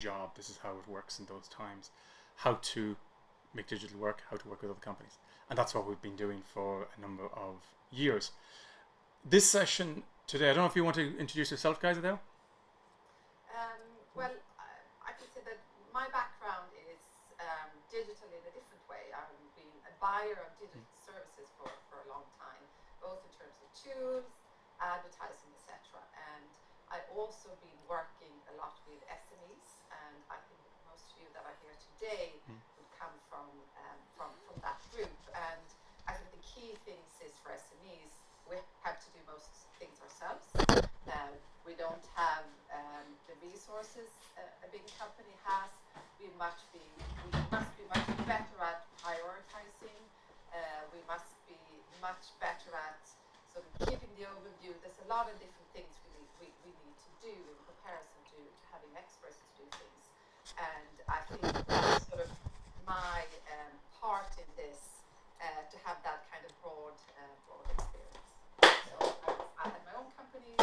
job, this is how it works in those times, how to make digital work, how to work with other companies. And that's what we've been doing for a number of years. This session today, I don't know if you want to introduce yourself, guys, Adele? Well, I can say that my background is digital in a different way. I've been a buyer of digital services for a long time, both in terms of tools, advertising, etc. And I also been working a lot with SMEs, and I think most of you that are here today would come from that group. And I think the key things is for SMEs, we have to do most things ourselves. We don't have the resources a big company has. We must be much better at prioritizing. We must be much better at sort of keeping the overview. There's a lot of different things we need to do in comparison to having experts to do things. And I think that's sort of my part in this, to have that kind of broad experience. So I had my own companies.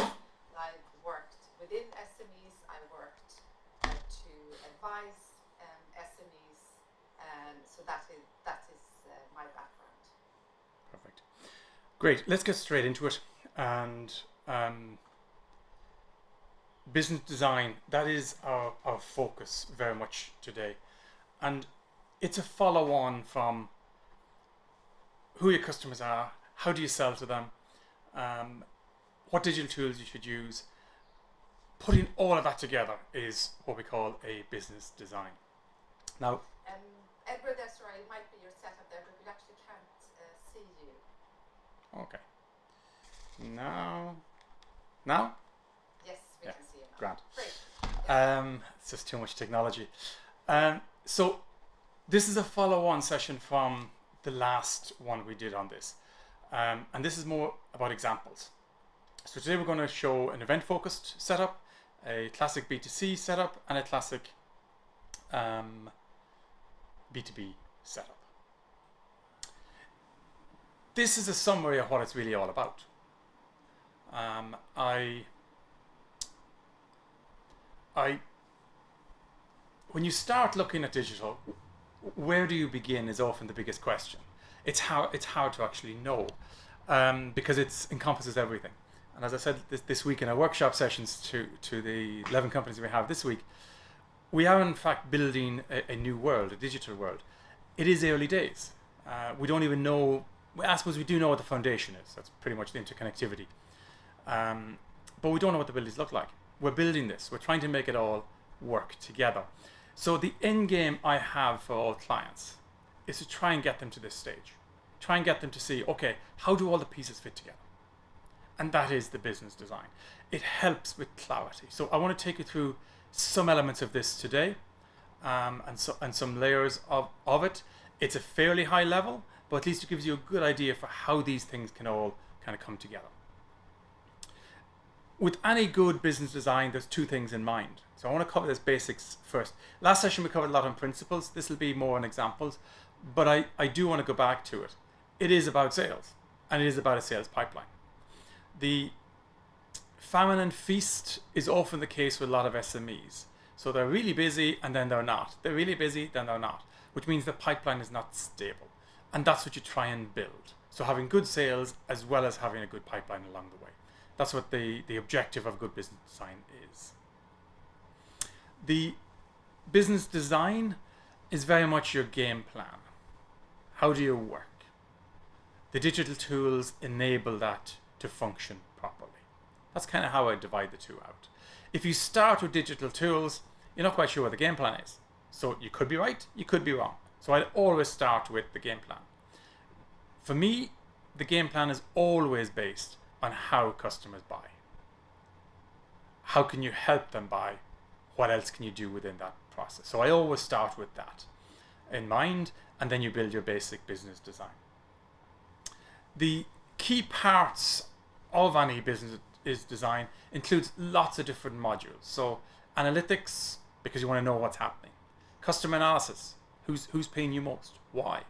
I worked within SMEs. I worked to advise SMEs, and so that is my background. Perfect. Great. Let's get straight into it. And business design, that is our focus very much today. And it's a follow-on from who your customers are, how do you sell to them, what digital tools you should use. Putting all of that together is what we call a business design. Now, Edward, that's right, it might be your setup there, but we actually can't see you. okay. Now? Yes, we can see you now. Grand. Great. It's just too much technology. So this is a follow-on session from the last one we did on this. And this is more about examples. So today we're going to show an event-focused setup, a classic B2C setup, and a classic B2B setup. This is a summary of what it's really all about. When you start looking at digital, where do you begin is often the biggest question. It's hard to actually know, because it encompasses everything. And as I said this week in our workshop sessions to the 11 companies we have this week, we are in fact building a new world, a digital world. It is early days. We don't even know, I suppose we do know what the foundation is. That's pretty much the interconnectivity. But we don't know what the buildings look like. We're building this. We're trying to make it all work together. So the end game I have for all clients is to try and get them to this stage. Try and get them to see, okay, how do all the pieces fit together? And that is the business design. It helps with clarity. So I want to take you through some elements of this today, and some layers of it. It's a fairly high level, but at least it gives you a good idea for how these things can all kind of come together. With any good business design, there's two things in mind. So I want to cover this basics first. Last session we covered a lot on principles. This will be more on examples, but I do want to go back to it. It is about sales, and it is about a sales pipeline. The famine and feast is often the case with a lot of SMEs. So they're really busy and then they're not. They're really busy, then they're not, which means the pipeline is not stable. And that's what you try and build. So having good sales as well as having a good pipeline along the way. That's what the objective of good business design is. The business design is very much your game plan. How do you work? The digital tools enable that to function properly. That's kind of how I divide the two out. If you start with digital tools, you're not quite sure what the game plan is. So you could be right, you could be wrong. So I'd always start with the game plan. For me, the game plan is always based on how customers buy. How can you help them buy? What else can you do within that process? So I always start with that in mind, and then you build your basic business design. The key parts of any business design includes lots of different modules. So analytics, because you want to know what's happening. Customer analysis, who's paying you most? Why?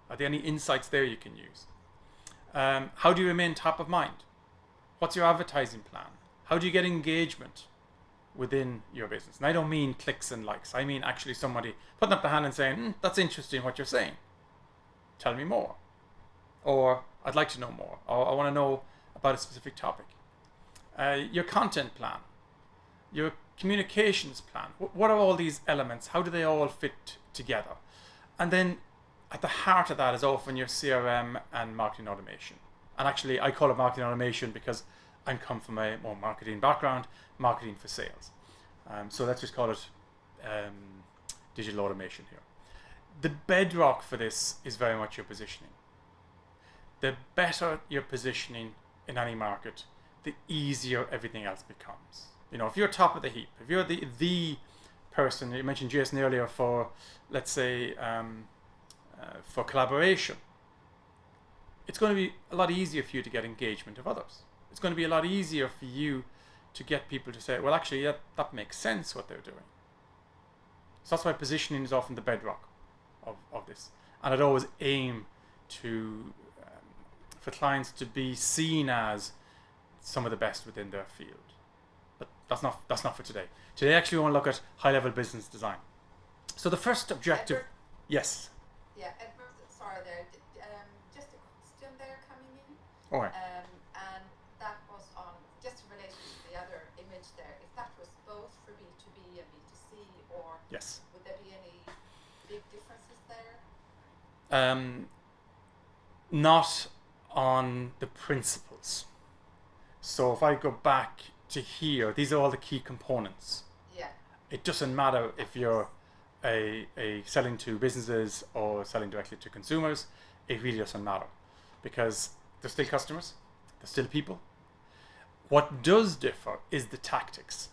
Are there any insights there you can use? How do you remain top of mind? What's your advertising plan? How do you get engagement? within your business. And I don't mean clicks and likes. I mean actually somebody putting up their hand and saying, that's interesting what you're saying. Tell me more. Or I'd like to know more. Or I want to know about a specific topic. Your content plan. Your communications plan. What are all these elements? How do they all fit together? And then at the heart of that is often your CRM and marketing automation. And actually, I call it marketing automation because I come from a more marketing background, marketing for sales. So let's just call it digital automation here. The bedrock for this is very much your positioning. The better your positioning in any market, the easier everything else becomes. You know, if you're top of the heap, if you're the person, you mentioned Jason earlier for, let's say, for collaboration, it's going to be a lot easier for you to get engagement of others. It's going to be a lot easier for you to get people to say, well, actually, that makes sense what they're doing. So that's why positioning is often the bedrock of this. And I'd always aim to, for clients to be seen as some of the best within their field. But that's not for today. Today, actually, we want to look at high-level business design. So the first objective, Edward? yes. Yeah, Edward, sorry there. Just a question there coming in. All right. And that was on, just in relation to the other image there, if that was both for B2B and B2C, or Yes. would there be any big differences there? Not on the principles. So if I go back to here, these are all the key components. Yeah. It doesn't matter if you're a selling to businesses or selling directly to consumers. It really doesn't matter because they're still customers, they're still people. What does differ is the tactics.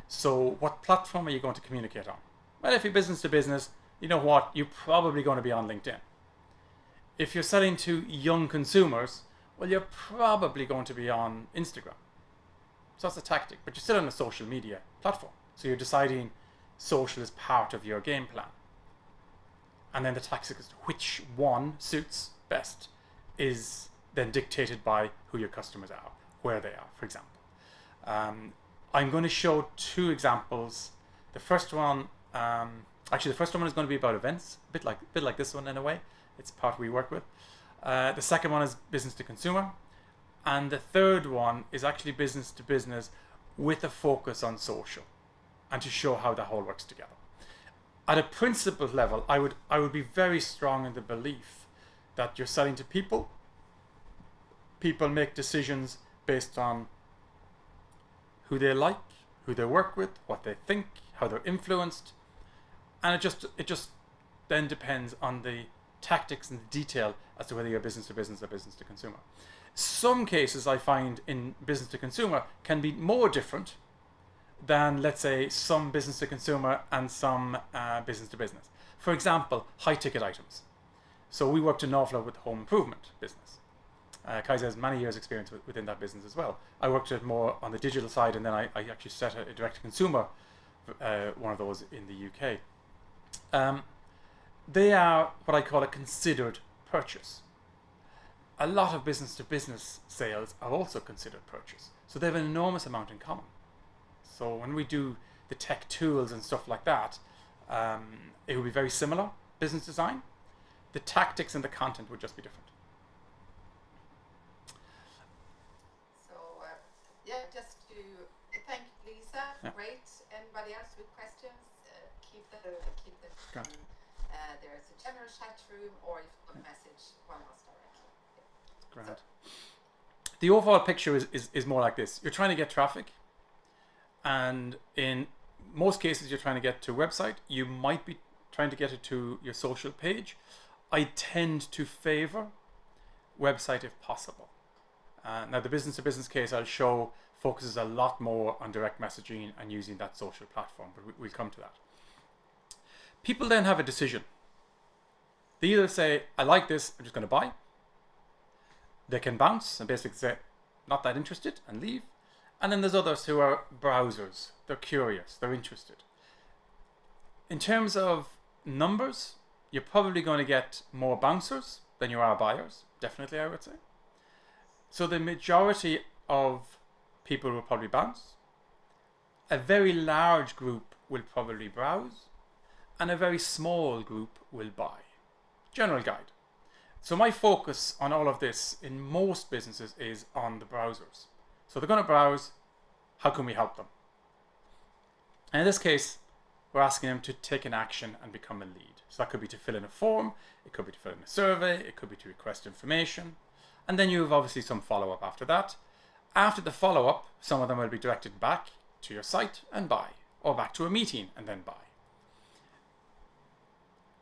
So what platform are you going to communicate on? Well, if you're business to business, you know what? You're probably going to be on LinkedIn. If you're selling to young consumers, well, you're probably going to be on Instagram. So that's a tactic, but you're still on a social media platform. So you're deciding social is part of your game plan. And then the tactic is which one suits best is then dictated by who your customers are, where they are, for example. I'm going to show two examples. The first one, actually the first one is going to be about events, a bit like this one in a way. It's part we work with. The second one is business to consumer. And the third one is actually business to business with a focus on social and to show how that all works together. At a principle level, I would be very strong in the belief that you're selling to people. People make decisions based on who they like, who they work with, what they think, how they're influenced. And it just then depends on the tactics and the detail as to whether you're business to business or business to consumer. Some cases I find in business to consumer can be more different than, let's say, some business to consumer and some business to business. For example, high ticket items. So we worked an awful lot with the home improvement business. Kaiser has many years experience within that business as well. I worked it more on the digital side, and then I actually set a direct to consumer one of those in the UK. They are what I call a considered purchase. A lot of business to business sales are also considered purchase. So they have an enormous amount in common. So when we do the tech tools and stuff like that, it will be very similar, business design. The tactics and the content would just be different. So, yeah, just to thank Lisa. Yeah. Great. Anybody else with questions? Keep them. Grand. There's a general chat room, or if you want a message, one of us directly. Grand. The overall picture is more like this. You're trying to get traffic, and in most cases you're trying to get to a website. You might be trying to get it to your social page. I tend to favor website if possible. Now the business to business case I'll show focuses a lot more on direct messaging and using that social platform, but we'll come to that. People then have a decision. They either say, I like this, I'm just going to buy. They can bounce and basically say, not that interested, and leave. And then there's others who are browsers. They're curious, they're interested. In terms of numbers, you're probably going to get more bouncers than you are buyers. Definitely, I would say. So the majority of people will probably bounce. a very large group will probably browse, and a very small group will buy. General guide. So my focus on all of this in most businesses is on the browsers. So they're going to browse, how can we help them? And in this case, we're asking them to take an action and become a lead. So that could be to fill in a form, it could be to fill in a survey, it could be to request information. And then you have obviously some follow-up after that. After the follow-up, some of them will be directed back to your site and buy, or back to a meeting and then buy.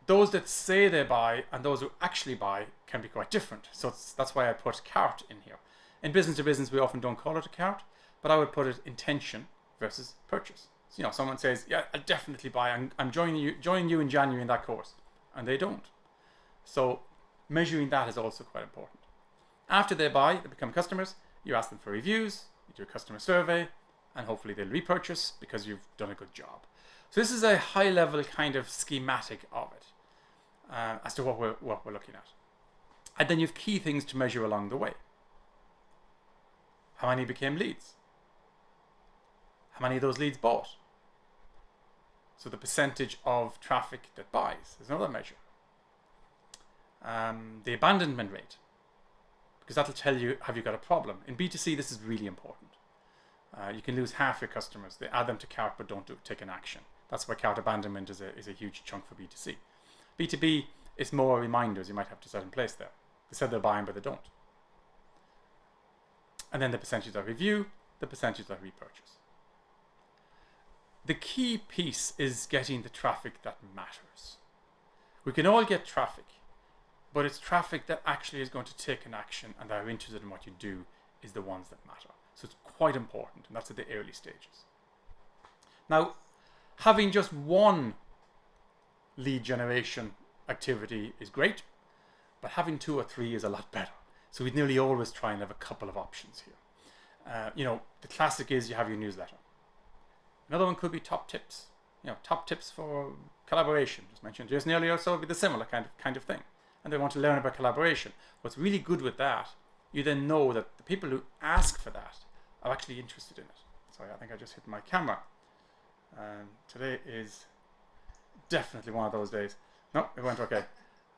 Those that say they buy and those who actually buy can be quite different. So that's why I put cart in here. In business to business, we often don't call it a cart, but I would put it intention versus purchase. So, you know, someone says, yeah, I'll definitely buy. I'm joining you in January in that course. And they don't. So measuring that is also quite important. After they buy, they become customers. You ask them for reviews, you do a customer survey, and hopefully they'll repurchase because you've done a good job. So this is a high level kind of schematic of it. As to what we're looking at. And then you have key things to measure along the way. How many became leads? How many of those leads bought? So the percentage of traffic that buys is another measure. The abandonment rate, because that'll tell you, have you got a problem? In B2C, this is really important. You can lose half your customers. They add them to cart but don't take an action. That's why cart abandonment is a huge chunk for B2C. B2B is more reminders you might have to set in place there. They said they're buying, but they don't. And then the percentage that review, the percentage that repurchase. The key piece is getting the traffic that matters. We can all get traffic, but it's traffic that actually is going to take an action and that are interested in what you do is the ones that matter. So it's quite important, and that's at the early stages. Now, having just one lead generation activity is great, but having 2 or 3 is a lot better. So we'd nearly always try and have a couple of options here. You know, the classic is you have your newsletter. Another one could be top tips. You know, top tips for collaboration. Just mentioned just earlier, so it would be the similar kind of thing. And they want to learn about collaboration. What's really good with that, you then know that the people who ask for that are actually interested in it. Sorry, I think I just hit my camera. Today is definitely one of those days. No, it went okay.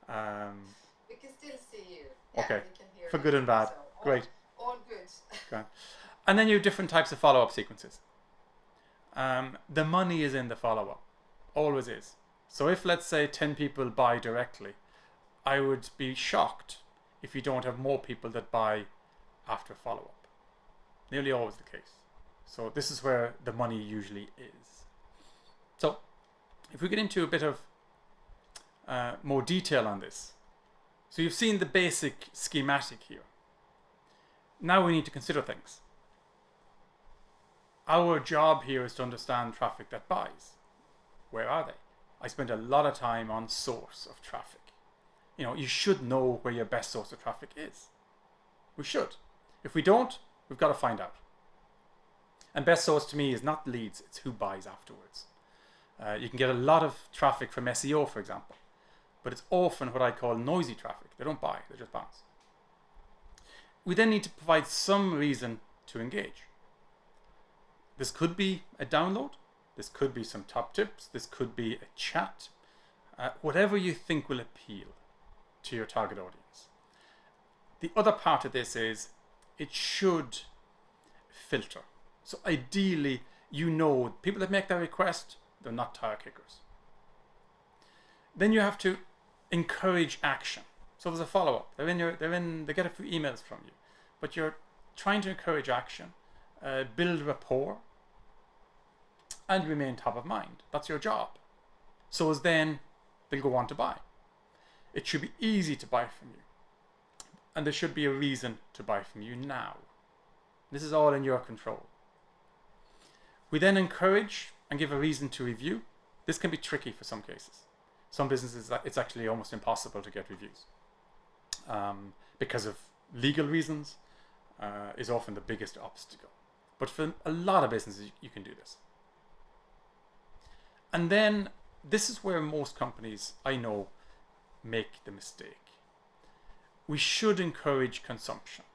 We can still see you. Yeah, Okay, we can hear for you. good and bad. So Great. All good. Okay. And then you have different types of follow-up sequences. The money is in the follow-up. Always is. So if, let's say, 10 people buy directly, I would be shocked if you don't have more people that buy after follow-up. Nearly always the case. So this is where the money usually is. So if we get into a bit of more detail on this. So you've seen the basic schematic here. Now we need to consider things. Our job here is to understand traffic that buys. Where are they? I spend a lot of time on source of traffic. You know, you should know where your best source of traffic is. We should. If we don't, we've got to find out. And best source to me is not leads, it's who buys afterwards. You can get a lot of traffic from SEO, for example, but it's often what I call noisy traffic. They don't buy, they just bounce. We then need to provide some reason to engage. This could be a download, this could be some top tips, this could be a chat, whatever you think will appeal to your target audience. The other part of this is it should filter. So ideally, you know, people that make that request, they're not tire kickers. Then you have to encourage action. So there's a follow-up. They get a few emails from you, but you're trying to encourage action, build rapport, and remain top of mind. That's your job. So as then they'll go on to buy. It should be easy to buy from you, and there should be a reason to buy from you now. This is all in your control. We then encourage and give a reason to review. This can be tricky for some cases. Some businesses, it's actually almost impossible to get reviews because of legal reasons is often the biggest obstacle. But for a lot of businesses, you can do this. And then this is where most companies I know make the mistake. We should encourage consumption.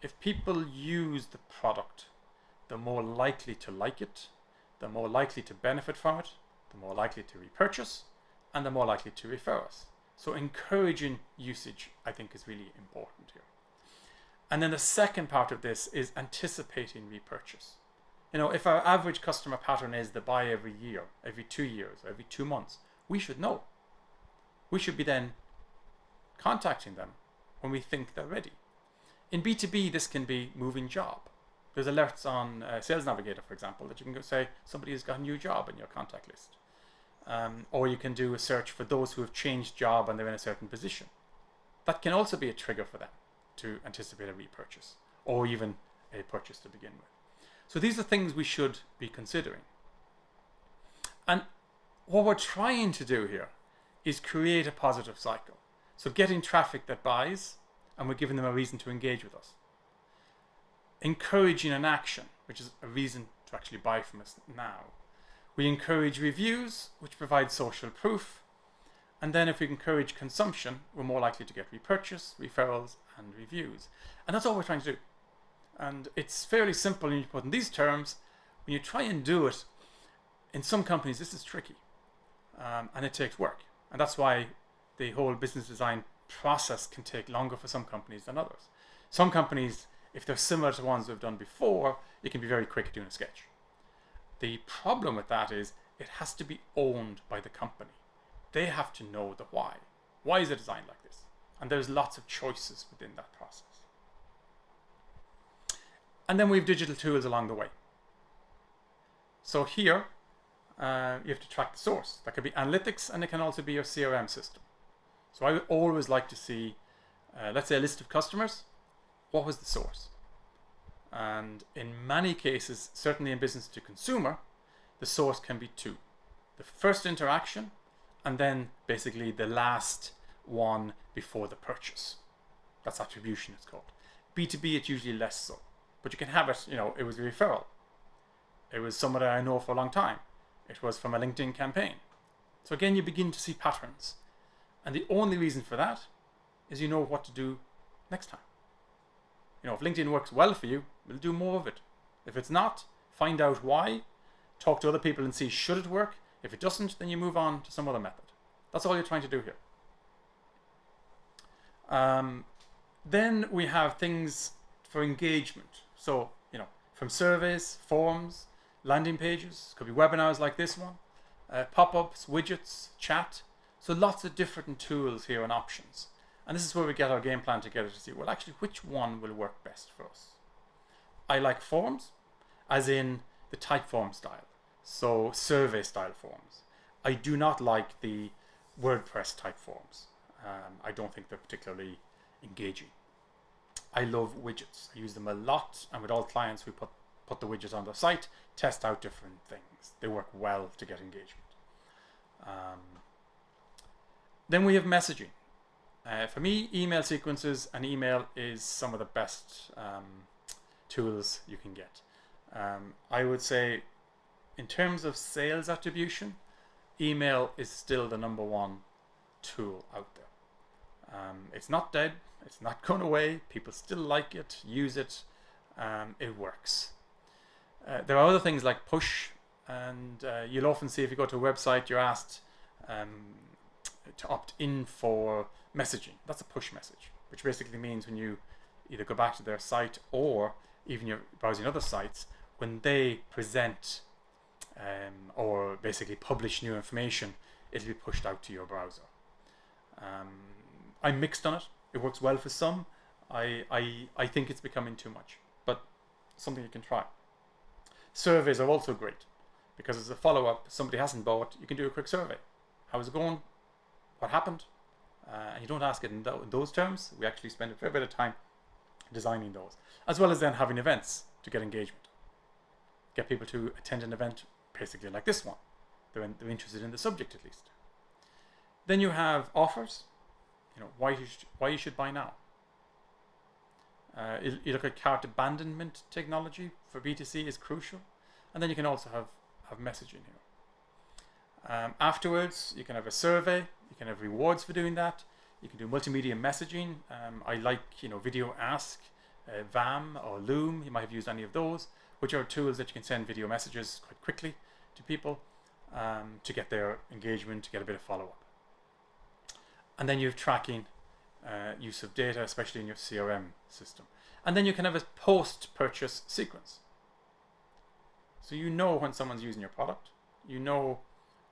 If people use the product, they're more likely to like it the more likely to benefit from it, the more likely to repurchase, and the more likely to refer us. So encouraging usage, I think, is really important here. And then the second part of this is anticipating repurchase. You know, if our average customer pattern is to buy every year, every 2 years, or every 2 months, we should know. We should be then contacting them when we think they're ready. In B2B, this can be moving job. There's alerts on Sales Navigator, for example, that you can go say somebody has got a new job in your contact list. Or you can do a search for those who have changed job and they're in a certain position. That can also be a trigger for them to anticipate a repurchase or even a purchase to begin with. So these are things we should be considering. And what we're trying to do here is create a positive cycle. So getting traffic that buys, and we're giving them a reason to engage with us. Encouraging an action, which is a reason to actually buy from us now. We encourage reviews, which provide social proof. And then if we encourage consumption, we're more likely to get repurchase, referrals, and reviews. And that's all we're trying to do. And it's fairly simple when you put in these terms. When you try and do it, in some companies, this is tricky. And it takes work. And that's why the whole business design process can take longer for some companies than others. Some companies, if they're similar to ones we've done before, it can be very quick at doing a sketch. The problem with that is it has to be owned by the company. They have to know the why. Why is it designed like this? And there's lots of choices within that process. And then we have digital tools along the way. So here, you have to track the source. That could be analytics, and it can also be your CRM system. So I would always like to see, let's say, a list of customers. What was the source? And in many cases, certainly in business to consumer, the source can be 2. The first interaction, and then basically the last one before the purchase. That's attribution, it's called. B2B, it's usually less so. But you can have it, it was a referral. It was someone that I know for a long time. It was from a LinkedIn campaign. So again, you begin to see patterns. And the only reason for that is you know what to do next time. If LinkedIn works well for you, we'll do more of it. If it's not, find out why, talk to other people and see should it work. If it doesn't, then you move on to some other method. That's all you're trying to do here. Then we have things for engagement. So, from surveys, forms, landing pages, could be webinars like this one, pop-ups, widgets, chat. So lots of different tools here and options. And this is where we get our game plan together to see, well, actually, which one will work best for us? I like forms, as in the type form style. So survey style forms. I do not like the WordPress type forms. I don't think they're particularly engaging. I love widgets. I use them a lot, and with all clients, we put the widgets on the site, test out different things. They work well to get engagement. Then we have messaging. For me, email sequences and email is some of the best tools you can get. I would say, in terms of sales attribution, email is still the #1 tool out there. It's not dead. It's not gone away. People still like it, use it. It works. There are other things like push, and you'll often see if you go to a website, you're asked to opt in for messaging. That's a push message, which basically means when you either go back to their site or even you're browsing other sites, when they present or basically publish new information, it'll be pushed out to your browser. I'm mixed on it. It works well for some. I think it's becoming too much, but something you can try. Surveys are also great because as a follow-up, somebody hasn't bought, you can do a quick survey. How is it going? What happened? And you don't ask it in those terms. We actually spend a fair bit of time designing those, as well as then having events to get engagement. Get people to attend an event basically like this one. They're interested in the subject at least. Then you have offers. Why you should buy now. You look at cart abandonment technology for B2C is crucial. And then you can also have messaging here. Afterwards, you can have a survey. You can have rewards for doing that. You can do multimedia messaging. I like, Video Ask, VAM or Loom. You might have used any of those, which are tools that you can send video messages quite quickly. to people to get their engagement, to get a bit of follow-up. And then you have tracking, use of data, especially in your CRM system. And then you can have a post-purchase sequence. So you know when someone's using your product. You know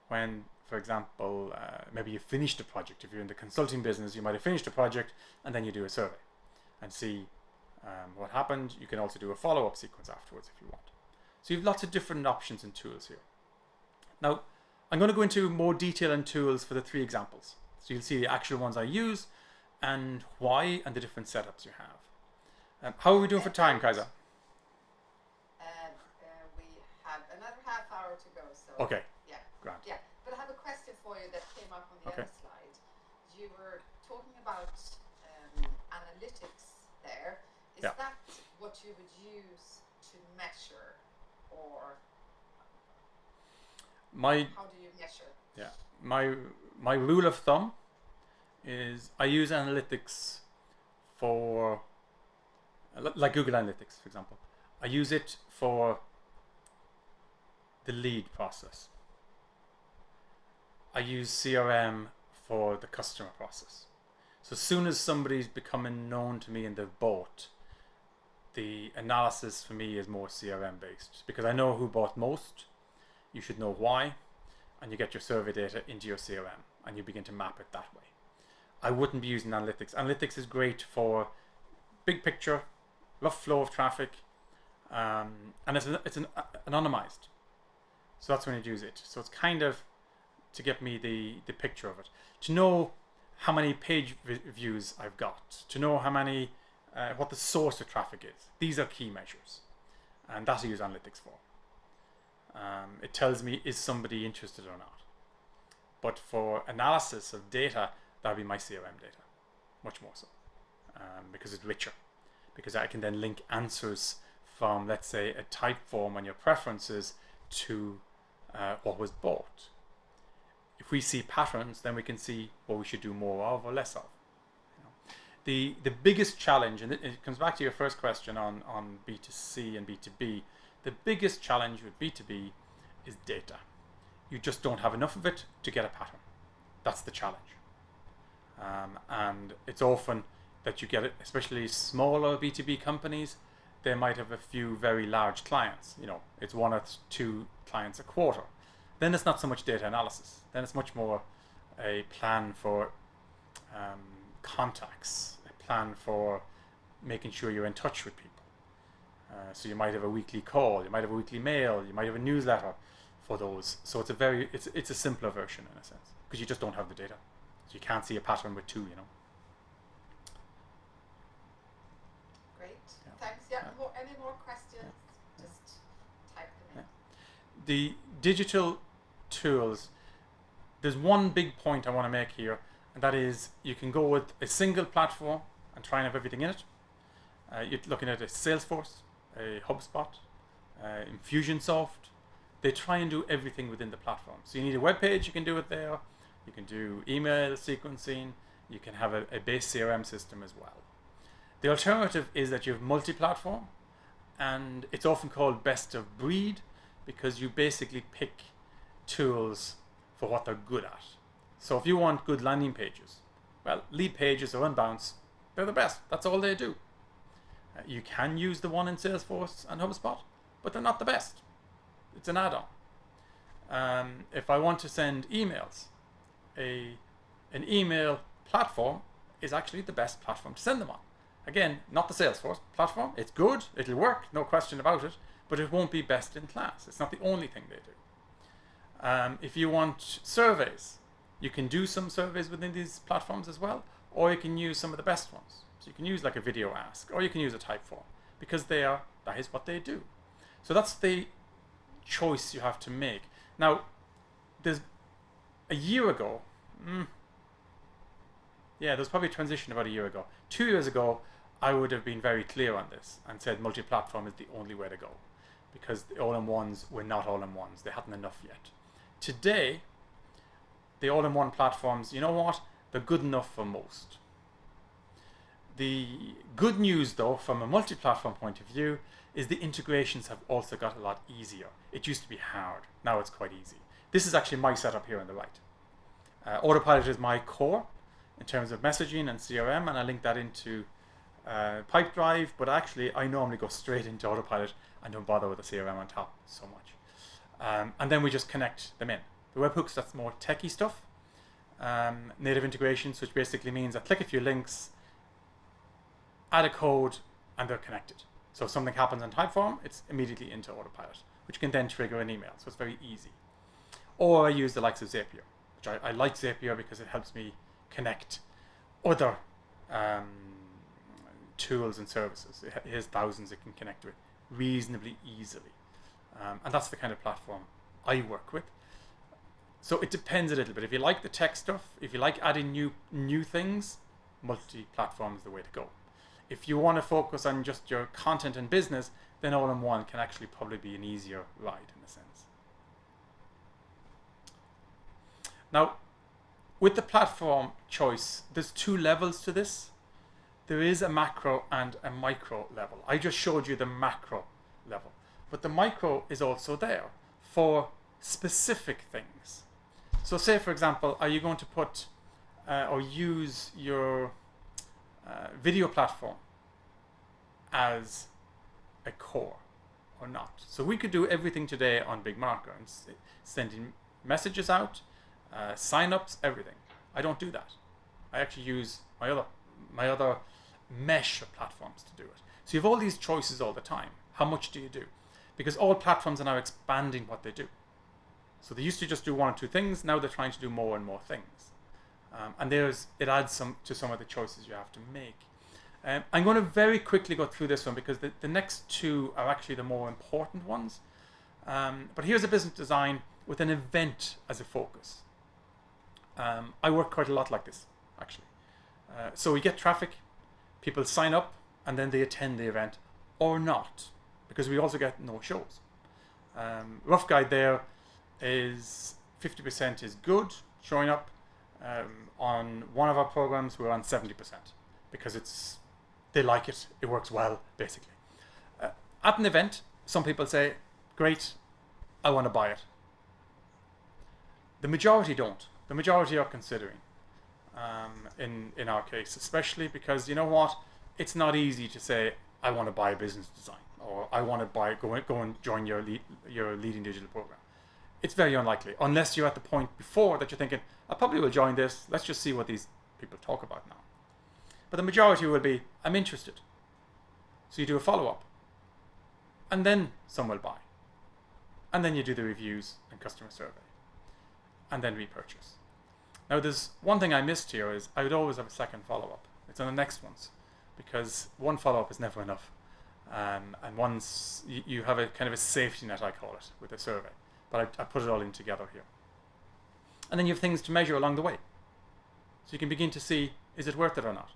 when, for example, maybe you finished a project. If you're in the consulting business, you might have finished a project and then you do a survey and see what happened. You can also do a follow-up sequence afterwards if you want. So you have lots of different options and tools here. Now, I'm going to go into more detail and tools for the 3 examples. So you'll see the actual ones I use and why and the different setups you have. How are we doing for time, Kaiser? We have another half hour to go. So Okay. Yeah. Grand. Yeah. But I have a question for you that came up on the other slide. You were talking about analytics there. Is that what you would use to measure, or how do you measure? Yeah. My rule of thumb is I use analytics for, like Google Analytics, for example. I use it for the lead process. I use CRM for the customer process. So as soon as somebody's becoming known to me and they've bought, the analysis for me is more CRM based, because I know who bought most. You should know why, and you get your survey data into your CRM and you begin to map it that way. I wouldn't be using analytics. Analytics is great for big picture, rough flow of traffic, and it's anonymized. So that's when you use it. So it's kind of to get me the picture of it, to know how many page views I've got, to know how many, what the source of traffic is. These are key measures, and that's what I use analytics for. It tells me, is somebody interested or not? But for analysis of data, that'll be my CRM data, much more so, because it's richer, because I can then link answers from, let's say, a type form on your preferences to what was bought. If we see patterns, then we can see what we should do more of or less of. The biggest challenge, and it comes back to your first question on B2C and B2B, the biggest challenge with B2B is data. You just don't have enough of it to get a pattern. That's the challenge. And it's often that you get it, especially smaller B2B companies, they might have a few very large clients. It's 1 or 2 clients a quarter. Then it's not so much data analysis. Then it's much more a plan for contacts, a plan for making sure you're in touch with people. So you might have a weekly call, you might have a weekly mail, you might have a newsletter for those. So it's a simpler version in a sense, because you just don't have the data. So you can't see a pattern with 2, Great. Thanks. Any more questions? Just type them in. The digital tools, there's one big point I want to make here, and that is you can go with a single platform and try and have everything in it. You're looking at a Salesforce, a HubSpot, Infusionsoft. They try and do everything within the platform. So you need a web page, you can do it there. You can do email sequencing. You can have a base CRM system as well. The alternative is that you have multi-platform, and it's often called best of breed, because you basically pick tools for what they're good at. So if you want good landing pages, well, lead pages or unbounce, they're the best. That's all they do. You can use the one in Salesforce and HubSpot, but they're not the best. It's an add-on. If I want to send emails, an email platform is actually the best platform to send them on. Again, not the Salesforce platform. It's good. It'll work. No question about it. But it won't be best in class. It's not the only thing they do. If you want surveys, you can do some surveys within these platforms as well, or you can use some of the best ones. So you can use like a video ask, or you can use a type form, because that is what they do. So that's the choice you have to make. Now, there's a year ago, there's probably a transition about a year ago. 2 years ago, I would have been very clear on this and said multi-platform is the only way to go, because the all-in-ones were not all-in-ones. They hadn't enough yet. Today, the all-in-one platforms, you know what? They're good enough for most. The good news, though, from a multi-platform point of view, is the integrations have also got a lot easier. It used to be hard. Now it's quite easy. This is actually my setup here on the right. Autopilot is my core in terms of messaging and CRM, and I link that into Pipedrive, but actually I normally go straight into Autopilot and don't bother with the CRM on top so much. And then we just connect them in. The webhooks, that's more techie stuff. Native integrations, which basically means I click a few links, add a code, and they're connected. So if something happens on Typeform, it's immediately into Autopilot, which can then trigger an email. So it's very easy. Or I use the likes of Zapier, which I like Zapier because it helps me connect other tools and services. It has thousands it can connect with reasonably easily. And that's the kind of platform I work with. So it depends a little bit. If you like the tech stuff, if you like adding new things, multi-platform is the way to go. If you want to focus on just your content and business, then all-in-one can actually probably be an easier ride in a sense. Now, with the platform choice, there's two levels to this. There is a macro and a micro level. I just showed you the macro level, but the micro is also there for specific things. So say, for example, are you going to put or use your video platform as a core or not? So we could do everything today on Big Marker and sending messages out, sign-ups, everything. I don't do that. I actually use my other mesh of platforms to do it. So you have all these choices all the time. How much do you do? Because all platforms are now expanding what they do. So they used to just do one or two things. Now they're trying to do more and more things. And it adds to some of the choices you have to make. I'm going to very quickly go through this one because the next two are actually the more important ones. But here's a business design with an event as a focus. I work quite a lot like this, actually. So we get traffic, people sign up, and then they attend the event or not, because we also get no shows. Rough guide there is 50% is good, showing up. On one of our programs, we're on 70% because they like it, it works well, basically. At an event, some people say, great, I want to buy it. The majority don't. The majority are considering, in our case, especially because, you know what, it's not easy to say, I want to buy a business design, or I want to go and join your leading digital program. It's very unlikely, unless you're at the point before that you're thinking, I probably will join this, let's just see what these people talk about now. But the majority will be, I'm interested. So you do a follow-up, and then some will buy. And then you do the reviews and customer survey, and then repurchase. Now there's one thing I missed here is I would always have a second follow-up. It's on the next ones, because one follow-up is never enough. And once you have a kind of a safety net, I call it, with a survey. But I put it all in together here. And then you have things to measure along the way. So you can begin to see, is it worth it or not?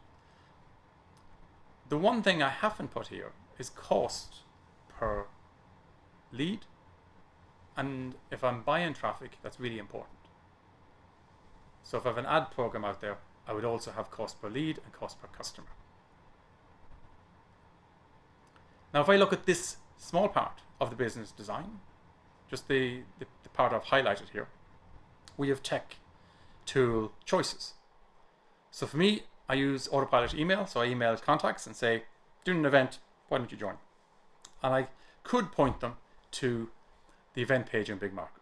The one thing I haven't put here is cost per lead. And if I'm buying traffic, that's really important. So if I have an ad program out there, I would also have cost per lead and cost per customer. Now, if I look at this small part of the business design, just the part I've highlighted here, we have tech tool choices. So for me, I use Autopilot email. So I email contacts and say, doing an event, why don't you join? And I could point them to the event page in Big Marker.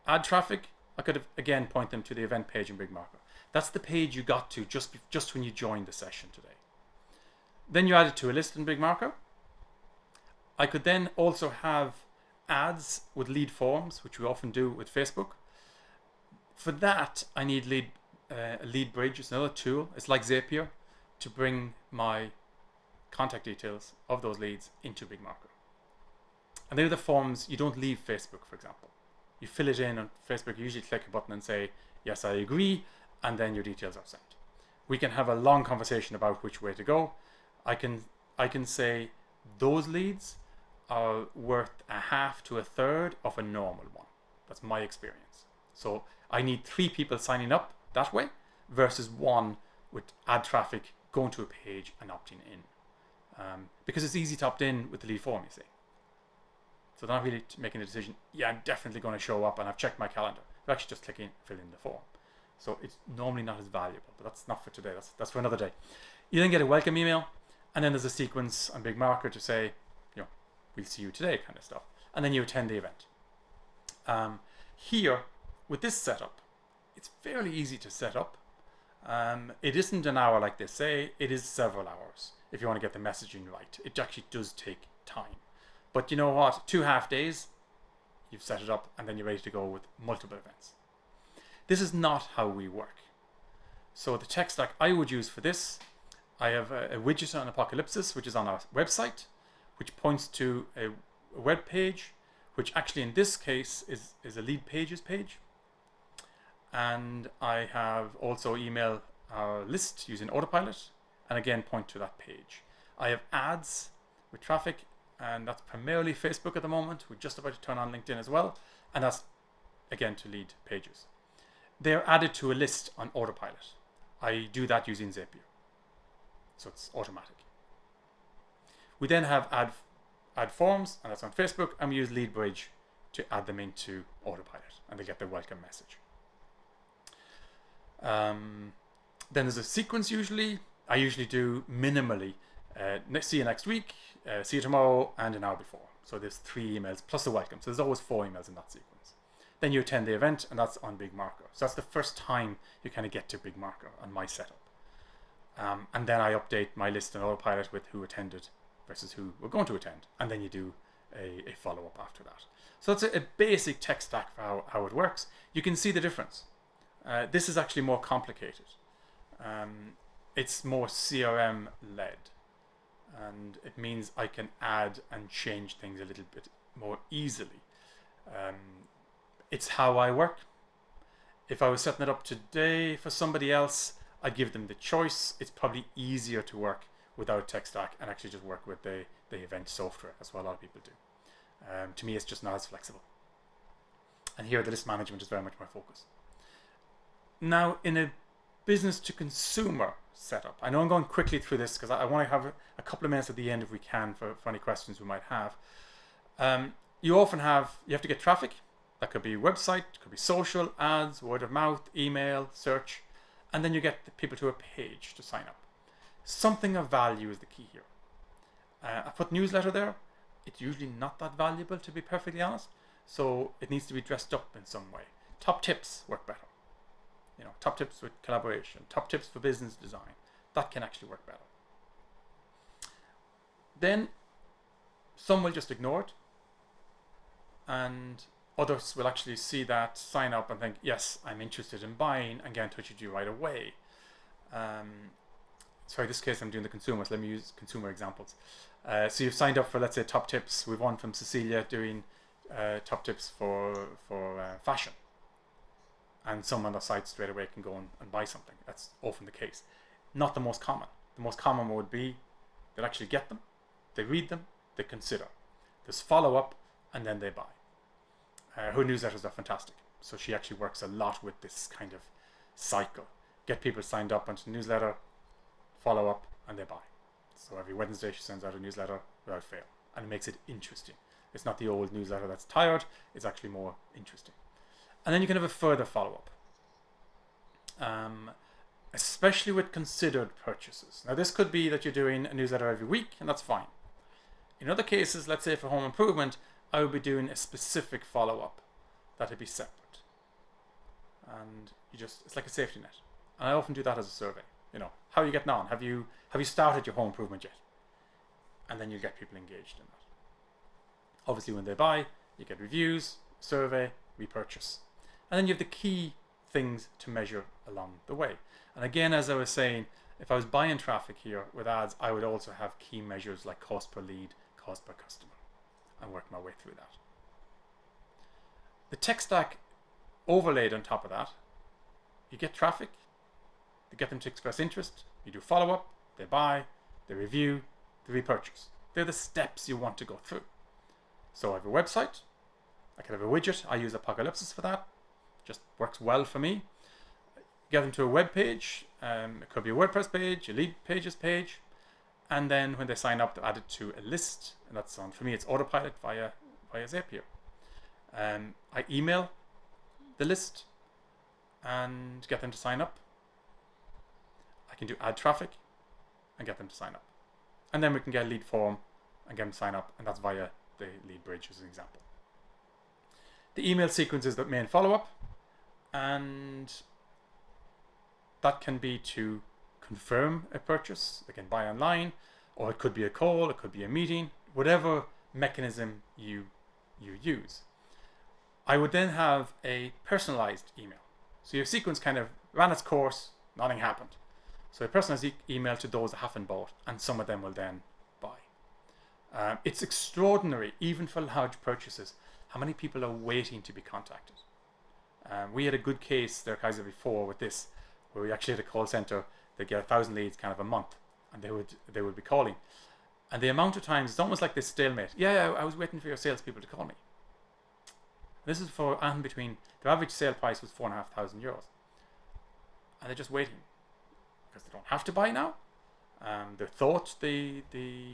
Add traffic, I could again point them to the event page in Big Marker. That's the page you got to just when you joined the session today. Then you add it to a list in Big Marker. I could then also have ads with lead forms, which we often do with Facebook. For that, I need lead bridge. It's another tool. It's like Zapier to bring my contact details of those leads into Big Marker. And they're the forms you don't leave Facebook, for example. You fill it in on Facebook. You usually click a button and say, yes, I agree, and then your details are sent. We can have a long conversation about which way to go. I can say those leads are worth a half to a third of a normal one. That's my experience. So I need 3 people signing up that way versus 1 with ad traffic going to a page and opting in. because it's easy to opt in with the lead form, you see. So they're not really making a decision, yeah, I'm definitely going to show up and I've checked my calendar. They're actually just clicking, fill in the form. So it's normally not as valuable, but that's not for today. That's for another day. You then get a welcome email, and then there's a sequence and big marker to say, we'll see you today kind of stuff. And then you attend the event. Here, with this setup, it's fairly easy to set up. It isn't an hour like they say, it is several hours if you want to get the messaging right. It actually does take time. But you know what? 2 half days, you've set it up, and then you're ready to go with multiple events. This is not how we work. So the tech stack I would use for this, I have a widget on Apocalypse, which is on our website, which points to a web page, which actually in this case is a lead pages page. And I have also email our list using Autopilot, and again point to that page. I have ads with traffic, and that's primarily Facebook at the moment. We're just about to turn on LinkedIn as well, and that's again to lead pages. They're added to a list on Autopilot. I do that using Zapier, so it's automatic. We then have add forms, and that's on Facebook, and we use LeadBridge to add them into Autopilot, and they get their welcome message. Then there's a sequence usually. I usually do minimally, see you next week, see you tomorrow, and an hour before. So there's 3 emails plus a welcome. So there's always 4 emails in that sequence. Then you attend the event, and that's on big marker. So that's the first time you kind of get to big marker on my setup. And then I update my list on Autopilot with who attended versus who we're going to attend. And then you do a follow-up after that. So that's a basic tech stack for how it works. You can see the difference. This is actually more complicated. It's more CRM led, and it means I can add and change things a little bit more easily. It's how I work. If I was setting it up today for somebody else, I'd give them the choice. It's probably easier to work without tech stack and actually just work with the event software. That's what a lot of people do. To me, it's just not as flexible. And here the list management is very much my focus. Now, in a business to consumer setup, I know I'm going quickly through this because I want to have a couple of minutes at the end if we can for any questions we might have. You have to get traffic. That could be website, could be social, ads, word of mouth, email, search, and then you get the people to a page to sign up. Something of value is the key here. I put newsletter there. It's usually not that valuable, to be perfectly honest. So it needs to be dressed up in some way. Top tips work better. Top tips with collaboration, top tips for business design. That can actually work better. Then some will just ignore it, and others will actually see that, sign up, and think, yes, I'm interested in buying, and get in touch with you right away. Sorry, this case I'm doing the consumer, so let me use consumer examples. So you've signed up for, let's say, top tips. We've one from Cecilia doing top tips for fashion. And someone on the site straight away can go and buy something. That's often the case. Not the most common. The most common would be they'll actually get them, they read them, they consider. There's follow-up, and then they buy. Her newsletters are fantastic. So she actually works a lot with this kind of cycle. Get people signed up onto the newsletter, follow up, and they buy. So every Wednesday she sends out a newsletter without fail. And it makes it interesting. It's not the old newsletter that's tired. It's actually more interesting. And then you can have a further follow-up, especially with considered purchases. Now, this could be that you're doing a newsletter every week, and that's fine. In other cases, let's say for home improvement, I would be doing a specific follow-up that would be separate. And it's like a safety net. And I often do that as a survey. How are you getting on? Have you started your home improvement yet? And then you get people engaged in that. Obviously, when they buy, you get reviews, survey, repurchase. And then you have the key things to measure along the way. And again, as I was saying, if I was buying traffic here with ads, I would also have key measures like cost per lead, cost per customer, and work my way through that. The tech stack overlaid on top of that, you get traffic, you get them to express interest, you do follow-up, they buy, they review, they repurchase. They're the steps you want to go through. So I have a website, I can have a widget, I use Apocalypse for that, just works well for me. Get them to a web page, it could be a WordPress page, a lead pages page, And then when they sign up, they're added to a list, and that's on, for me, it's autopilot via Zapier. I email the list and get them to sign up. I can do add traffic and get them to sign up. And then we can get a lead form and get them to sign up, and that's via the lead bridge as an example. The email sequence is the main follow-up, and that can be to confirm a purchase. They can buy online, or it could be a call, it could be a meeting, whatever mechanism you use. I would then have a personalized email. So your sequence kind of ran its course, nothing happened. So a personalized email to those that haven't bought, and some of them will then buy. It's extraordinary, even for large purchases, how many people are waiting to be contacted. We had a good case there, Kaiser, before with this, where we actually had a call center that get 1,000 leads kind of a month, and they would be calling. And the amount of times, it's almost like this stalemate. Yeah, I was waiting for your salespeople to call me. This is for, and between, their average sale price was €4,500. And they're just waiting, because they don't have to buy now. They thought the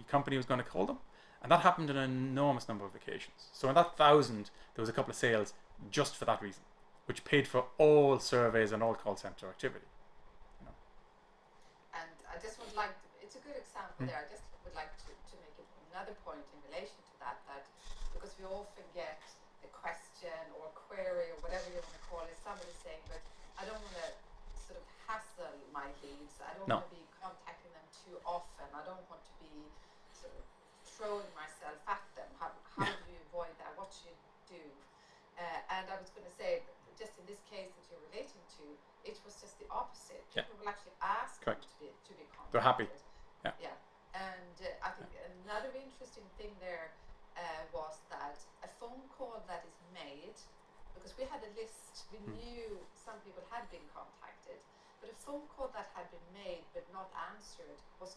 company was going to call them. And that happened in an enormous number of occasions. So in that 1,000, there was a couple of sales just for that reason, which paid for all surveys and all call center activity. You know. And I just would like to, it's a good example there. I just would like to make another point in relation to that because we often get a question or query or whatever you want to call it, somebody saying, but I don't want to sort of hassle my leads. I don't want to be contacting them too often. I don't want to be sort of throwing myself at them. How do you avoid that? What should you do? And I was going to say, just in this case that you're relating to, it was just the opposite. People will actually ask them to be contacted. They're happy. Yeah. And I think another interesting thing there was that a phone call that is made, because we had a list, we knew some people had been contacted, but a phone call that had been made but not answered was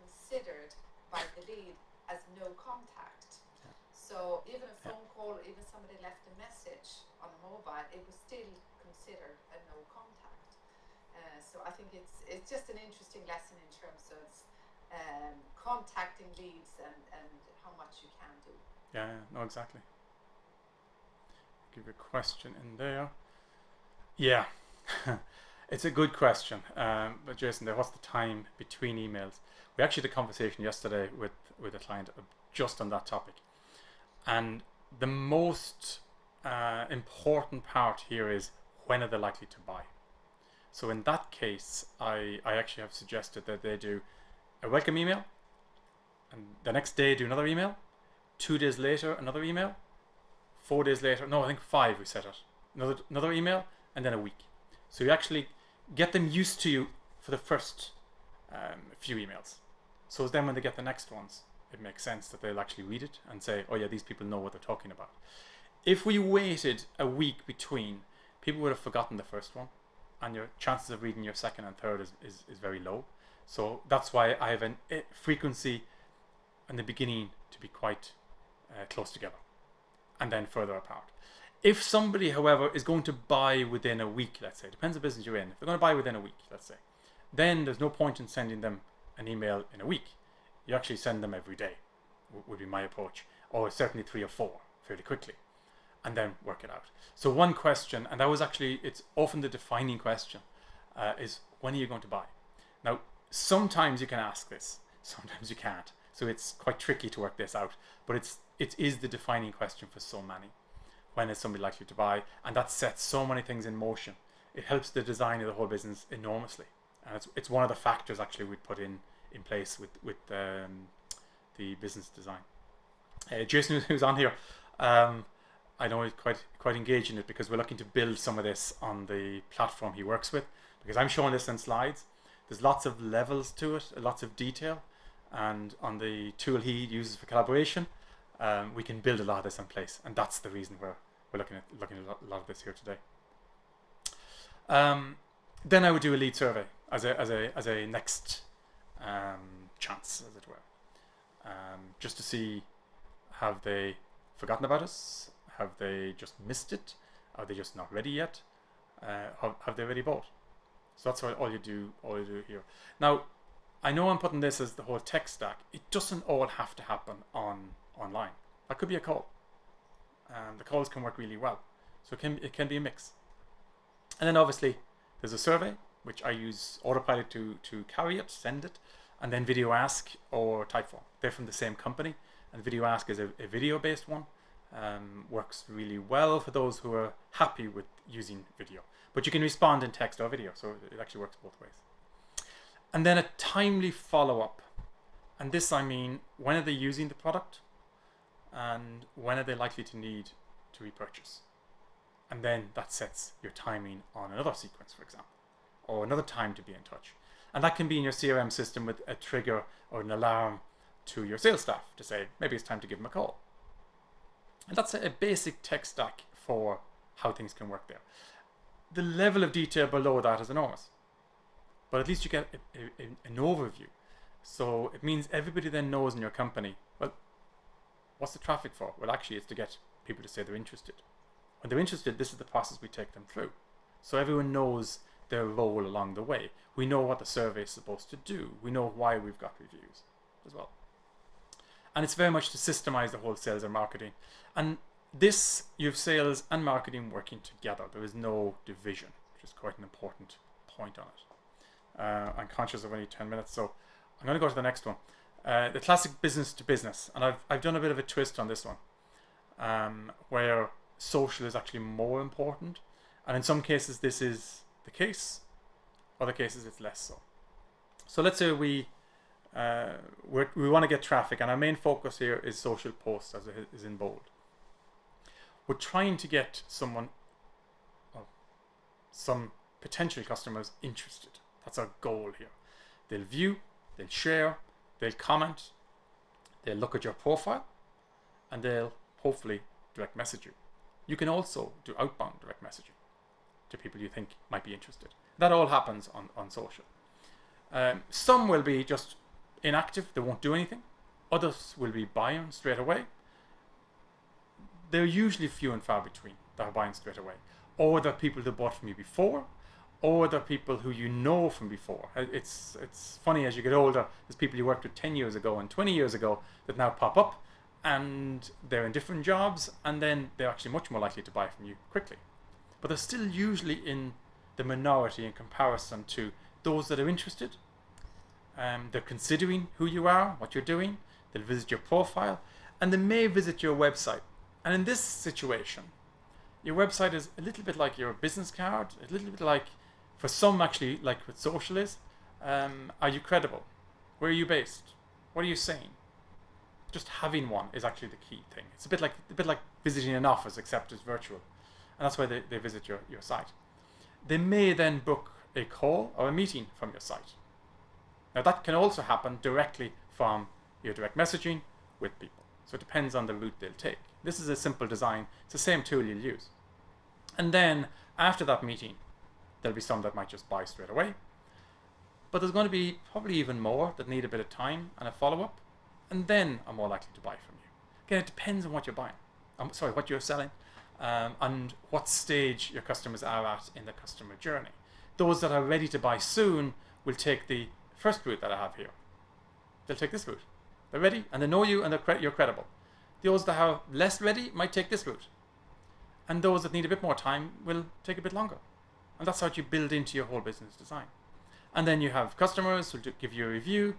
considered by the lead as no contact. So even a phone call, even somebody left a message on a mobile, it was still considered a no contact. So I think it's just an interesting lesson in terms of contacting leads and how much you can do. Yeah, no, exactly. Give a question in there. Yeah, it's a good question. But Jason, what's the time between emails? We actually had a conversation yesterday with a client just on that topic. And the most important part here is, when are they likely to buy? So in that case, I actually have suggested that they do a welcome email, and the next day do another email, 2 days later another email, 4 days later, no, I think 5 we set it, another email, and then a week. So you actually get them used to you for the first few emails. So then when they get the next ones, it makes sense that they'll actually read it and say, oh yeah, these people know what they're talking about. If we waited a week between, people would have forgotten the first one, and your chances of reading your second and third is very low. So that's why I have a frequency in the beginning to be quite close together, and then further apart. If somebody, however, is going to buy within a week, let's say, depends on the business you're in, if they're going to buy within a week, let's say, then there's no point in sending them an email in a week. You actually send them every day, would be my approach, or certainly 3 or 4 fairly quickly, and then work it out. So one question, and that was actually, it's often the defining question, is when are you going to buy? Now, sometimes you can ask this, sometimes you can't. So it's quite tricky to work this out, but it is the defining question for so many. When is somebody likely to buy? And that sets so many things in motion. It helps the design of the whole business enormously. And it's one of the factors actually we'd put in place with the business design. Jason, who's on here, I know he's quite engaged in it, because we're looking to build some of this on the platform he works with, because I'm showing this in slides. There's lots of levels to it, lots of detail, and on the tool he uses for collaboration, we can build a lot of this in place, and that's the reason we're looking at a lot of this here today. Then I would do a lead survey as a next chance, as it were, just to see, have they forgotten about us? Have they just missed it? Are they just not ready yet? Have they already bought? So that's all you do here. Now, I know I'm putting this as the whole tech stack. It doesn't all have to happen online. That could be a call. The calls can work really well. So it can be a mix. And then obviously there's a survey, which I use Autopilot to carry it, send it, and then Video Ask or Typeform. They're from the same company, and Video Ask is a video-based one. Works really well for those who are happy with using video. But you can respond in text or video, so it actually works both ways. And then a timely follow-up. And this, I mean, when are they using the product? And when are they likely to need to repurchase? And then that sets your timing on another sequence, for example, or another time to be in touch. And that can be in your CRM system with a trigger or an alarm to your sales staff to say, maybe it's time to give them a call. And that's a basic tech stack for how things can work there. The level of detail below that is enormous, but at least you get an overview. So it means everybody then knows in your company, well, what's the traffic for? Well, actually, it's to get people to say they're interested. When they're interested, this is the process we take them through. So everyone knows their role along the way. We know what the survey is supposed to do. We know why we've got reviews as well. And it's very much to systemize the whole sales and marketing. And this, you have sales and marketing working together. There is no division, which is quite an important point on it. I'm conscious of only 10 minutes, so I'm going to go to the next one. The classic business to business. And I've done a bit of a twist on this one, where social is actually more important. And in some cases, this is the case. Other cases, it's less so. So let's say we want to get traffic, and our main focus here is social posts, as it is in bold. We're trying to get some potential customers interested. That's our goal here. They'll view, they'll share, they'll comment, they'll look at your profile, and they'll hopefully direct message you. You can also do outbound direct messaging to people you think might be interested. That all happens on social. Some will be just inactive, they won't do anything. Others will be buying straight away. They're usually few and far between that are buying straight away. Or they're people that bought from you before, or they're people who you know from before. It's funny, as you get older, there's people you worked with 10 years ago and 20 years ago that now pop up, and they're in different jobs, and then they're actually much more likely to buy from you quickly. But they're still usually in the minority in comparison to those that are interested. They're considering who you are, what you're doing. They'll visit your profile, and they may visit your website. And in this situation, your website is a little bit like your business card, a little bit like, for some actually, like what social is. Are you credible? Where are you based? What are you saying? Just having one is actually the key thing. It's a bit like visiting an office, except it's virtual. And that's why they visit your site. They may then book a call or a meeting from your site. Now that can also happen directly from your direct messaging with people. So it depends on the route they'll take. This is a simple design. It's the same tool you'll use. And then after that meeting, there'll be some that might just buy straight away. But there's going to be probably even more that need a bit of time and a follow-up, and then are more likely to buy from you. Again, it depends on what you're buying. What you're selling, and what stage your customers are at in the customer journey. Those that are ready to buy soon will take the first route that I have here. They'll take this route. They're ready, and they know you, and you're credible. Those that are less ready might take this route. And those that need a bit more time will take a bit longer. And that's how you build into your whole business design. And then you have customers who give you a review,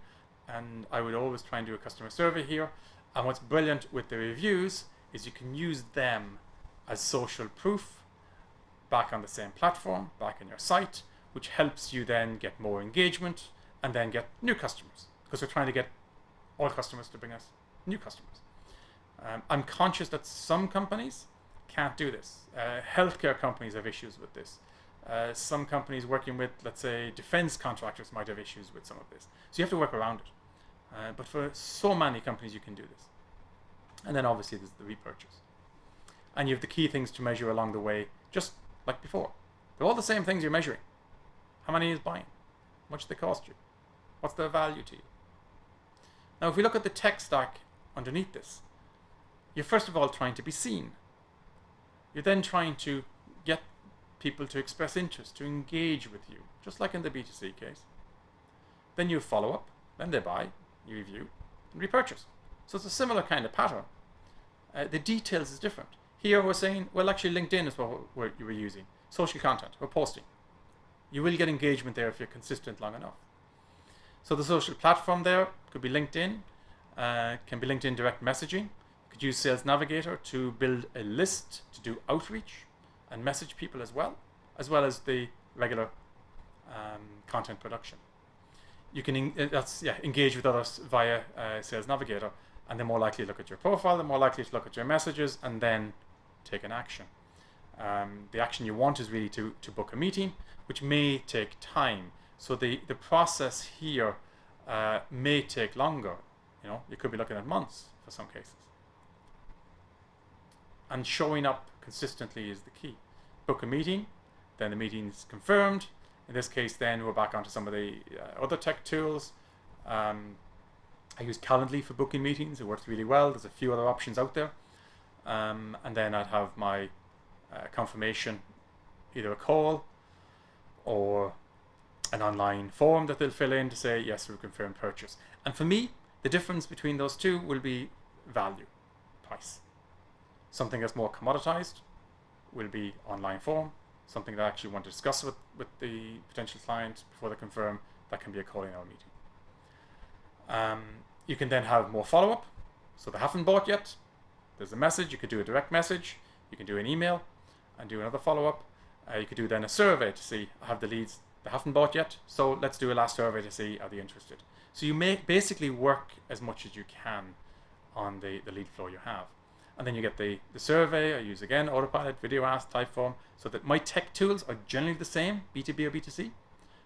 and I would always try and do a customer survey here. And what's brilliant with the reviews is you can use them as social proof back on the same platform, back on your site, which helps you then get more engagement and then get new customers, because we're trying to get all customers to bring us new customers. I'm conscious that some companies can't do this. Healthcare companies have issues with this. Some companies working with, let's say, defense contractors might have issues with some of this. So you have to work around it. But for so many companies, you can do this. And then obviously there's the repurchase. And you have the key things to measure along the way, just like before. They're all the same things you're measuring. How many is buying? How much they cost you? What's their value to you? Now, if we look at the tech stack underneath this, you're first of all trying to be seen. You're then trying to get people to express interest, to engage with you, just like in the B2C case. then you follow up, then they buy, you review, and repurchase. So it's a similar kind of pattern. The details is different. Here we're saying, well, actually LinkedIn is what you were using. Social content, or posting. You will get engagement there if you're consistent long enough. So the social platform there could be LinkedIn, can be LinkedIn direct messaging. You could use Sales Navigator to build a list to do outreach and message people as well as the regular content production. You can engage with others via Sales Navigator, and they're more likely to look at your profile, they're more likely to look at your messages, and then take an action. The action you want is really to book a meeting, which may take time. So the process here may take longer. You could be looking at months for some cases. And showing up consistently is the key. Book a meeting, then the meeting is confirmed. In this case, then we're back onto some of the other tech tools. I use Calendly for booking meetings. It works really well. There's a few other options out there. And then I'd have my confirmation, either a call or an online form that they'll fill in to say, yes, we've confirmed purchase. And for me, the difference between those two will be value, price. Something that's more commoditized will be online form. Something that I actually want to discuss with the potential client before they confirm, that can be a calling or meeting. You can then have more follow-up. So they haven't bought yet. There's a message. You could do a direct message. You can do an email and do another follow-up. You could do then a survey to see, have the leads, they haven't bought yet, so let's do a last survey to see, are they interested? So you may basically work as much as you can on the lead flow you have. And then you get the survey. I use, again, Autopilot, Video Ask, Typeform, so that my tech tools are generally the same, B2B or B2C.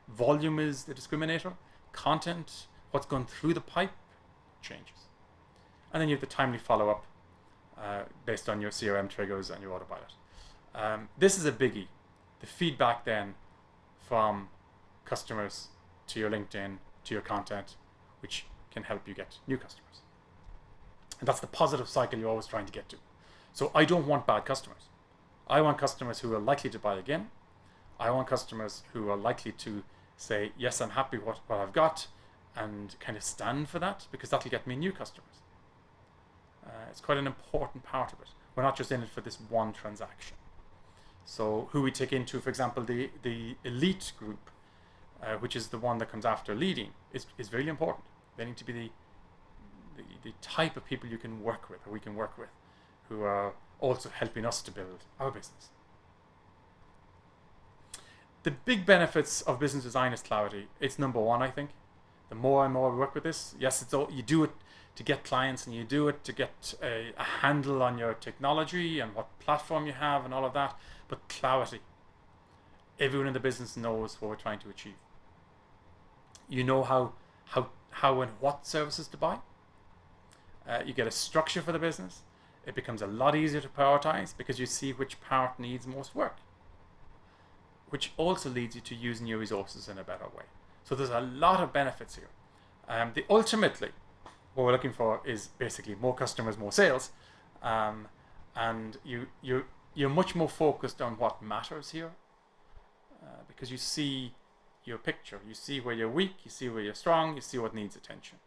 Volume is the discriminator. Content, what's gone through the pipe, changes. And then you have the timely follow-up based on your CRM triggers and your Autopilot. This is a biggie. The feedback then from customers to your LinkedIn, to your content, which can help you get new customers. And that's the positive cycle you're always trying to get to. So I don't want bad customers. I want customers who are likely to buy again. I want customers who are likely to say, yes, I'm happy with what I've got, and kind of stand for that, because that'll get me new customers. It's quite an important part of it. We're not just in it for this one transaction. So who we take into, for example, the elite group, which is the one that comes after leading, is really important. They need to be the type of people you can work with, or we can work with, who are also helping us to build our business. The big benefits of business design is clarity. It's number one, I think. The more and more we work with this, yes, you do it to get clients, and you do it to get a handle on your technology and what platform you have and all of that, but clarity. Everyone in the business knows what we're trying to achieve. You know how and what services to buy. You get a structure for the business. It becomes a lot easier to prioritize because you see which part needs most work, which also leads you to using your resources in a better way. So there's a lot of benefits here. Ultimately, what we're looking for is basically more customers, more sales, and you're much more focused on what matters here, because you see your picture, you see where you're weak, you see where you're strong, you see what needs attention,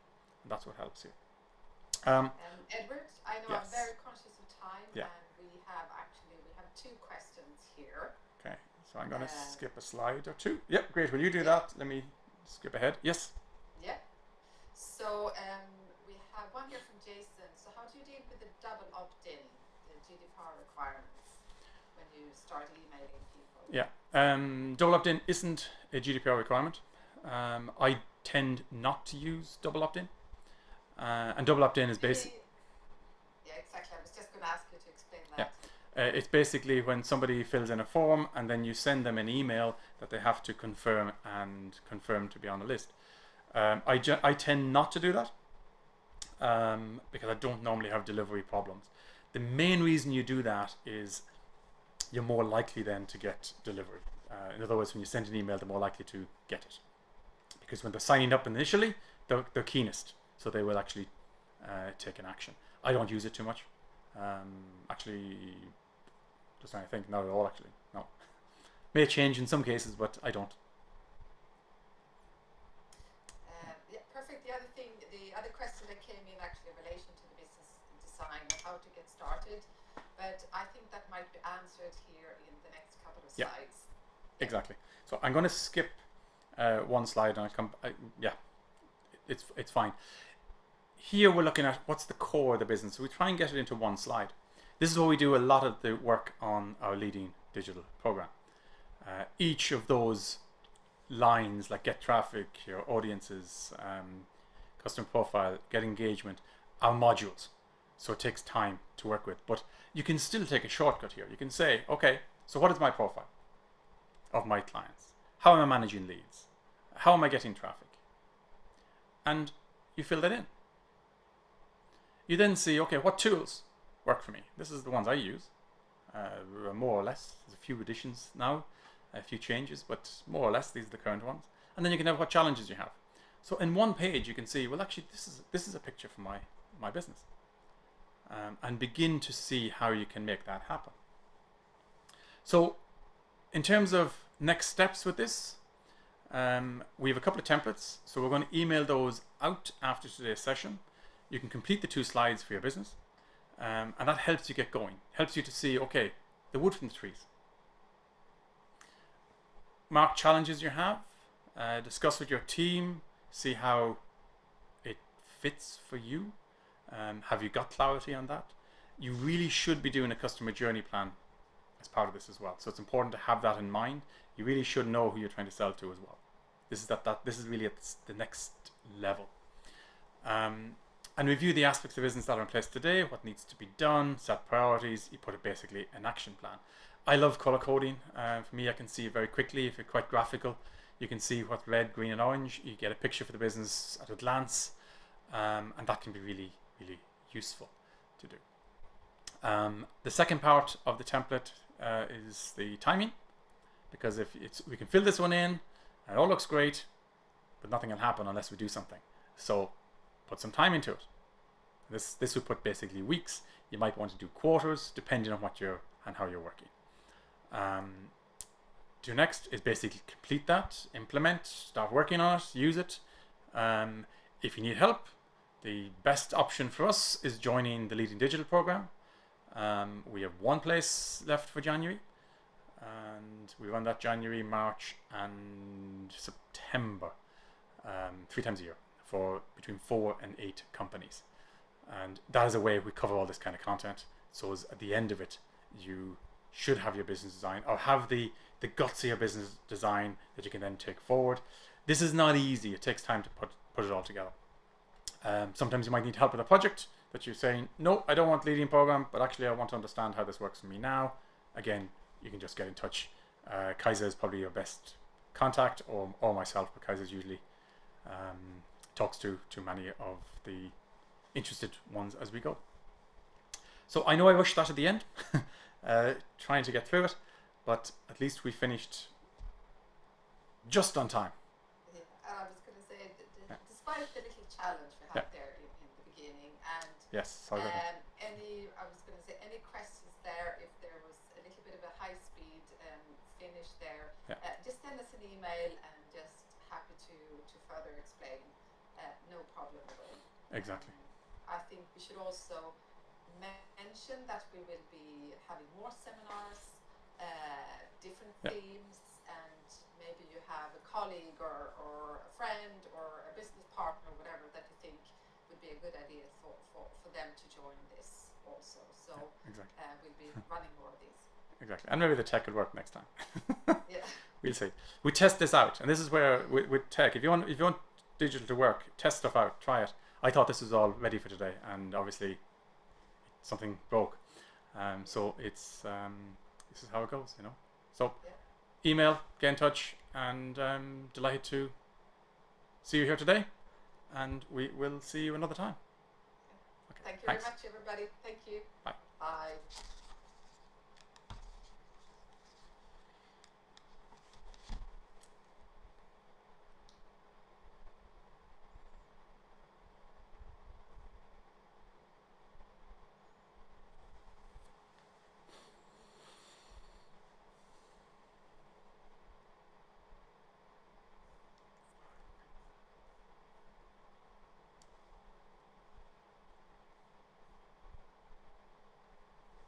and that's what helps here. Edward, I know yes. I'm very conscious of time, Yeah. and we have two questions here. Okay, so I'm going to skip a slide or two. Yep, great. Will you do that? Let me skip ahead. Yes. Yeah. So we have one here from Jason. So how do you deal with the double opt-in, the GDPR requirements, when you start emailing people? Yeah. Double opt-in isn't a GDPR requirement. I tend not to use double opt-in. And double opt-in is basic. Yeah, exactly. I was just going to ask you to explain that. Yeah. It's basically when somebody fills in a form and then you send them an email that they have to confirm to be on the list. I tend not to do that because I don't normally have delivery problems. The main reason you do that is you're more likely then to get delivery. In other words, when you send an email, they're more likely to get it. Because when they're signing up initially, they're keenest. So they will actually take an action. I don't use it too much. Actually, just trying to think, not at all actually, no. May change in some cases, but I don't. but I think that might be answered here in the next couple of Yeah. slides. Exactly. So I'm going to skip one slide and yeah, it's fine. Here we're looking at what's the core of the business. So we try and get it into one slide. This is where we do a lot of the work on our leading digital program. Each of those lines, like get traffic, your audiences, customer profile, get engagement, are modules. So it takes time to work with. But you can still take a shortcut here. You can say, okay, so what is my profile of my clients? How am I managing leads? How am I getting traffic? And you fill that in. You then see, okay, what tools work for me? This is the ones I use, more or less. There's a few additions now, a few changes, but more or less these are the current ones. And then you can have what challenges you have. So in one page you can see, well, actually this is a picture for my business, and begin to see how you can make that happen. So in terms of next steps with this, we have a couple of templates. So we're going to email those out after today's session. You can complete the 2 slides for your business, and that helps you get going. Helps you to see, okay, the wood from the trees. Mark challenges you have, discuss with your team, see how it fits for you. Have you got clarity on that? You really should be doing a customer journey plan as part of this as well. So it's important to have that in mind. You really should know who you're trying to sell to as well. This is really at the next level. And review the aspects of business that are in place today, what needs to be done, set priorities. You put it basically an action plan. I love color coding. For me, I can see it very quickly. If you're quite graphical, you can see what's red, green, and orange. You get a picture for the business at a glance, and that can be really, really useful to do. The second part of the template is the timing, because we can fill this one in, and it all looks great, but nothing can happen unless we do something. So put some time into it. This would put basically weeks. You might want to do quarters, depending on how you're working. Do next is basically complete that, implement, start working on it, use it. If you need help, the best option for us is joining the Leading Digital program. We have 1 place left for January, and we run that January, March, and September, 3 times a year for between 4 and 8 companies. And that is a way we cover all this kind of content. So as at the end of it, you should have your business design, or have the guts of your business design that you can then take forward. This is not easy. It takes time to put it all together. Sometimes you might need help with a project that you're saying, no, I don't want leading program, but actually I want to understand how this works for me now. Again, you can just get in touch. Kaiser is probably your best contact, or myself, but Kaiser's usually talks to many of the interested ones as we go. So I know I rushed that at the end, trying to get through it, but at least we finished just on time. Yeah, I was going to say, despite the little challenge we had there in the beginning, and yes, sorry about that. Any questions there, if there was a little bit of a high speed finish there, just send us an email, and just happy to further explain. No problem at all. Exactly. I think we should also mention that we will be having more seminars, different themes, and maybe you have a colleague or a friend or a business partner, whatever, that you think would be a good idea for them to join this also. So exactly. We'll be running more of these. Exactly. And maybe the tech will work next time. Yeah. We'll see. We test this out, and this is where with tech, if you want digital to work, test stuff out, try it. I thought this was all ready for today, and obviously something broke. So it's this is how it goes, you know. So email, get in touch, and delighted to see you here today, and we will see you another time. Okay. Thank you very much, everybody. Thank you. Bye. Bye.